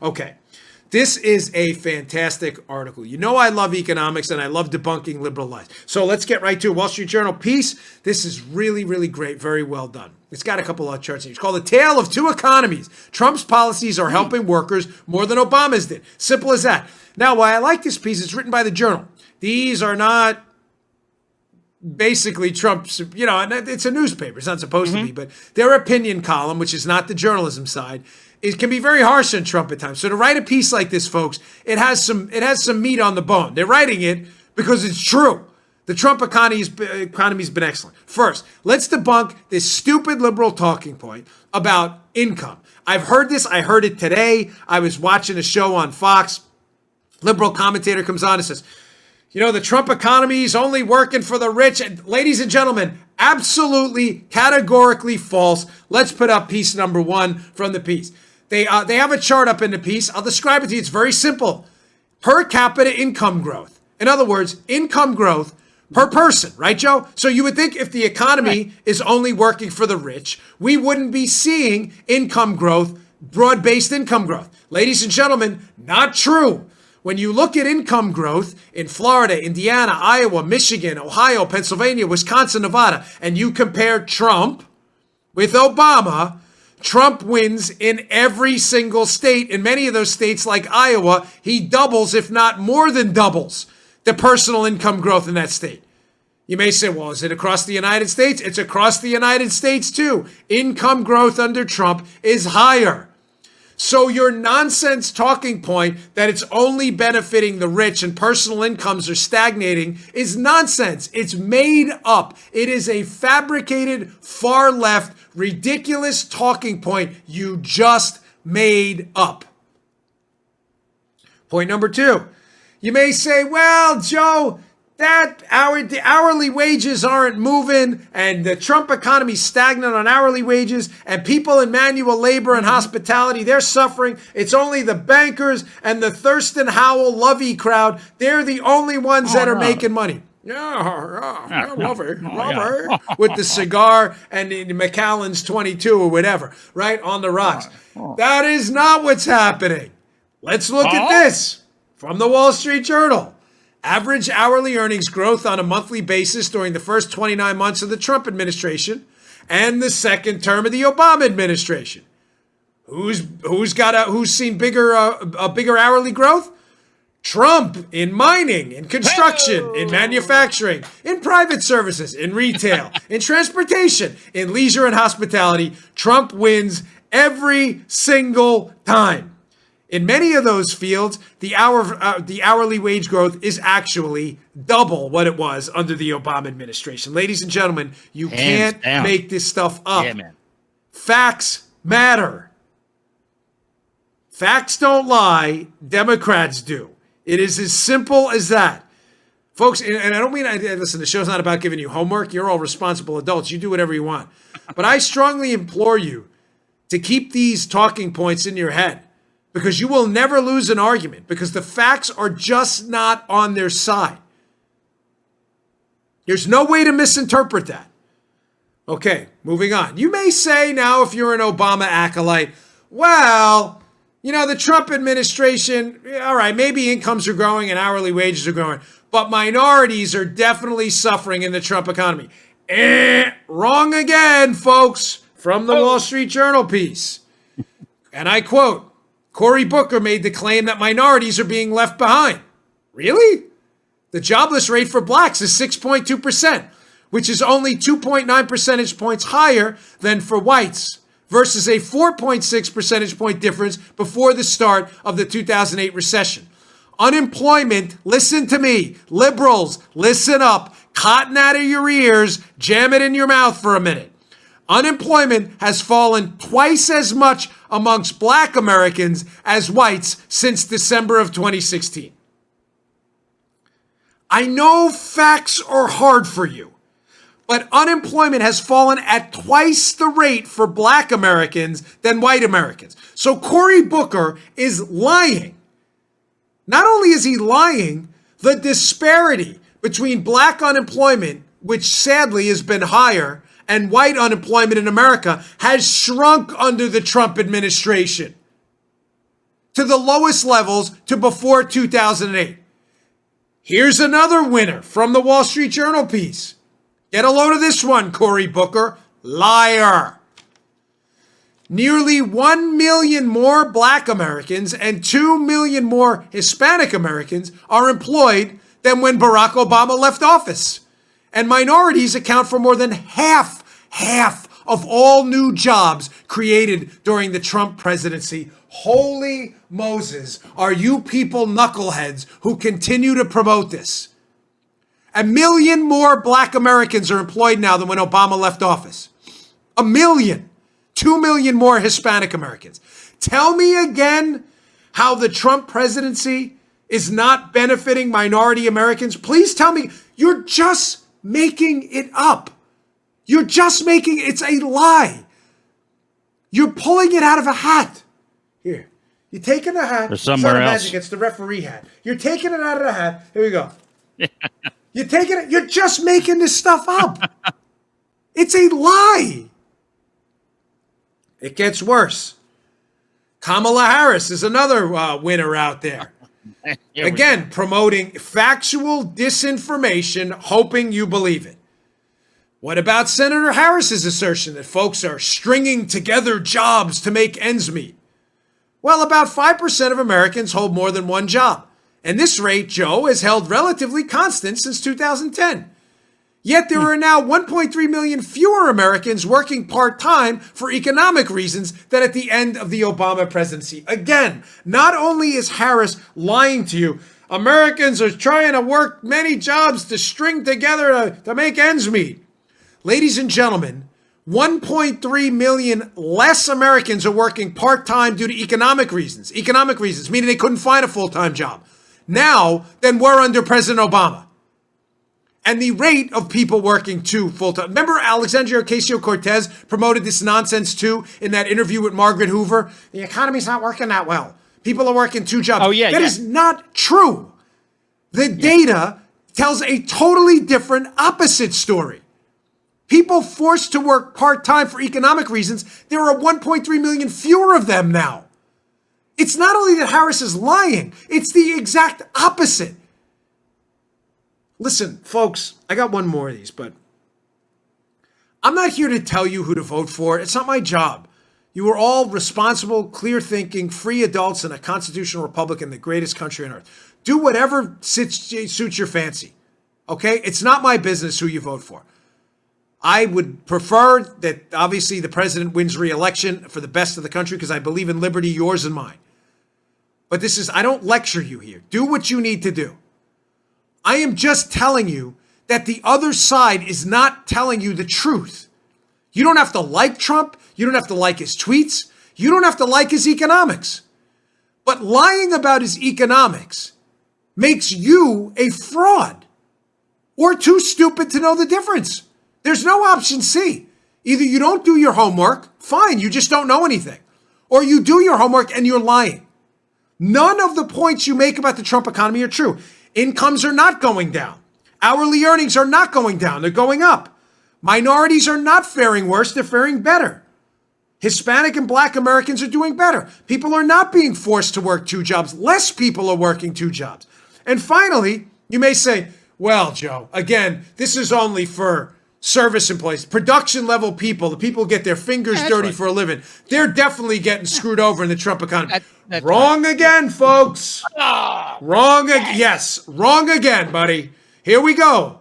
Okay. This is a fantastic article. You know I love economics and I love debunking liberal lies. So let's get right to it. Wall Street Journal piece. This is really, really great. Very well done. It's got a couple of charts. It's called The Tale of Two Economies. Trump's policies are helping workers more than Obama's did. Simple as that. Now, why I like this piece, it's written by the Journal. These are not basically Trump's, it's a newspaper. It's not supposed to be, but their opinion column, which is not the journalism side, it can be very harsh on Trump at times. So to write a piece like this, folks, it has some meat on the bone. They're writing it because it's true. The Trump economy's been excellent. First, let's debunk this stupid liberal talking point about income. I've heard this. I heard it today. I was watching a show on Fox. Liberal commentator comes on and says, the Trump economy is only working for the rich. And ladies and gentlemen, absolutely, categorically false. Let's put up piece number 1 from the piece. They have a chart up in the piece. I'll describe it to you. It's very simple. Per capita income growth. In other words, income growth per person, right, Joe? So you would think if the economy is only working for the rich, we wouldn't be seeing income growth, broad-based income growth. Ladies and gentlemen, not true. When you look at income growth in Florida, Indiana, Iowa, Michigan, Ohio, Pennsylvania, Wisconsin, Nevada, and you compare Trump with Obama, Trump wins in every single state. In many of those states like Iowa, he doubles, if not more than doubles, the personal income growth in that state. You may say, well, is it across the United States? It's across the United States too. Income growth under Trump is higher. So your nonsense talking point that it's only benefiting the rich and personal incomes are stagnating is nonsense. It's made up. It is a fabricated, far left, ridiculous talking point you just made up. Point number 2. You may say, well, Joe, the hourly wages aren't moving and the Trump economy's stagnant on hourly wages and people in manual labor and hospitality, they're suffering. It's only the bankers and the Thurston Howell Lovey crowd. They're the only ones that are making money. Yeah, Lover, with the cigar and the Macallan's 22 or whatever, right, on the rocks. That is not what's happening. Let's look at this from the Wall Street Journal. Average hourly earnings growth on a monthly basis during the first 29 months of the Trump administration and the second term of the Obama administration. Who's seen a bigger hourly growth? Trump in mining, in construction, in manufacturing, in private services, in retail, in transportation, in leisure and hospitality. Trump wins every single time. In many of those fields, the hourly wage growth is actually double what it was under the Obama administration. Ladies and gentlemen, you can't make this stuff up. Yeah, man. Facts matter. Facts don't lie. Democrats do. It is as simple as that. Folks, and I don't mean, listen, the show's not about giving you homework. You're all responsible adults. You do whatever you want. But I strongly implore you to keep these talking points in your head, because you will never lose an argument, because the facts are just not on their side. There's no way to misinterpret that. Okay, moving on. You may say now, if you're an Obama acolyte, well, the Trump administration, all right, maybe incomes are growing and hourly wages are growing, but minorities are definitely suffering in the Trump economy. Wrong again, folks, from the Wall Street Journal piece. And I quote, Cory Booker made the claim that minorities are being left behind. Really? The jobless rate for blacks is 6.2%, which is only 2.9 percentage points higher than for whites, versus a 4.6 percentage point difference before the start of the 2008 recession. Unemployment, listen to me, liberals, listen up, cotton out of your ears, jam it in your mouth for a minute. Unemployment has fallen twice as much amongst black Americans as whites since December of 2016. I know facts are hard for you, but unemployment has fallen at twice the rate for black Americans than white Americans. So Cory Booker is lying. Not only is he lying, the disparity between black unemployment, which sadly has been higher, and white unemployment in America has shrunk under the Trump administration. to the lowest levels to before 2008. Here's another winner from the Wall Street Journal piece. Get a load of this one, Cory Booker. Liar. Nearly 1 million more Black Americans and 2 million more Hispanic Americans are employed than when Barack Obama left office. And minorities account for more than half of all new jobs created during the Trump presidency. Holy Moses, are you people knuckleheads who continue to promote this? 1 million more Black Americans are employed now than when Obama left office. 1 million. 2 million more Hispanic Americans. Tell me again how the Trump presidency is not benefiting minority Americans. Please tell me. You're just making it up. You're just making it's a lie. You're pulling it out of a hat. Here, you're taking the hat. Or somewhere else. Magic, it's the referee hat. You're taking it out of the hat. Here we go. You're taking it. You're just making this stuff up. It's a lie. It gets worse. Kamala Harris is another winner out there. Again, promoting factual disinformation, hoping you believe it. What about Senator Harris's assertion that folks are stringing together jobs to make ends meet? Well, about 5% of Americans hold more than one job. And this rate, Joe, has held relatively constant since 2010. Yet there are now 1.3 million fewer Americans working part-time for economic reasons than at the end of the Obama presidency. Again, not only is Harris lying to you, Americans are trying to work many jobs to string together to make ends meet. Ladies and gentlemen, 1.3 million less Americans are working part-time due to economic reasons. Economic reasons, meaning they couldn't find a full-time job now than were under President Obama. And the rate of people working two full-time. Remember Alexandria Ocasio-Cortez promoted this nonsense too in that interview with Margaret Hoover? The economy's not working that well. People are working two jobs. Oh, yeah. That is not true. The data tells a totally different opposite story. People forced to work part-time for economic reasons, there are 1.3 million fewer of them now. It's not only that Harris is lying, it's the exact opposite. Listen, folks, I got one more of these, but I'm not here to tell you who to vote for. It's not my job. You are all responsible, clear-thinking, free adults in a constitutional republic in the greatest country on earth. Do whatever suits your fancy, okay? It's not my business who you vote for. I would prefer that, obviously, the president wins re-election for the best of the country because I believe in liberty, yours and mine. But I don't lecture you here. Do what you need to do. I am just telling you that the other side is not telling you the truth. You don't have to like Trump. You don't have to like his tweets. You don't have to like his economics. But lying about his economics makes you a fraud or too stupid to know the difference. There's no option C. Either you don't do your homework, fine, you just don't know anything. Or you do your homework and you're lying. None of the points you make about the Trump economy are true. Incomes are not going down. Hourly earnings are not going down. They're going up. Minorities are not faring worse. They're faring better. Hispanic and Black Americans are doing better. People are not being forced to work two jobs. Less people are working two jobs. And finally, you may say, well, Joe, again, this is only for service employees, production level people, the people who get their fingers dirty for a living. They're definitely getting screwed over in the Trump economy. Wrong again, folks. Wrong again. Yes, wrong again, buddy. Here we go.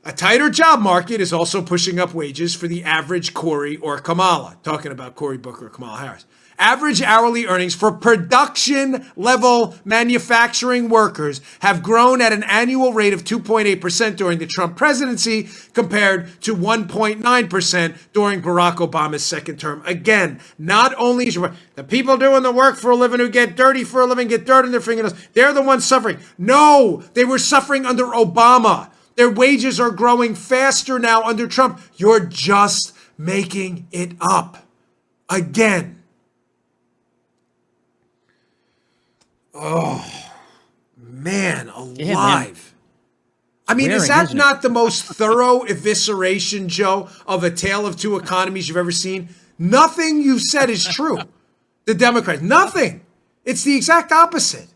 A tighter job market is also pushing up wages for the average Cory or Kamala. Talking about Cory Booker or Kamala Harris. Average hourly earnings for production-level manufacturing workers have grown at an annual rate of 2.8% during the Trump presidency compared to 1.9% during Barack Obama's second term. Again, not only is the people doing the work for a living who get dirty for a living, get dirt in their fingernails, they're the ones suffering. No, they were suffering under Obama. Their wages are growing faster now under Trump. You're just making it up. Again. Oh, man, alive. Yeah, man. I mean, is that not the most thorough evisceration, Joe, of a tale of two economies you've ever seen? Nothing you've said is true. The Democrats, nothing. It's the exact opposite.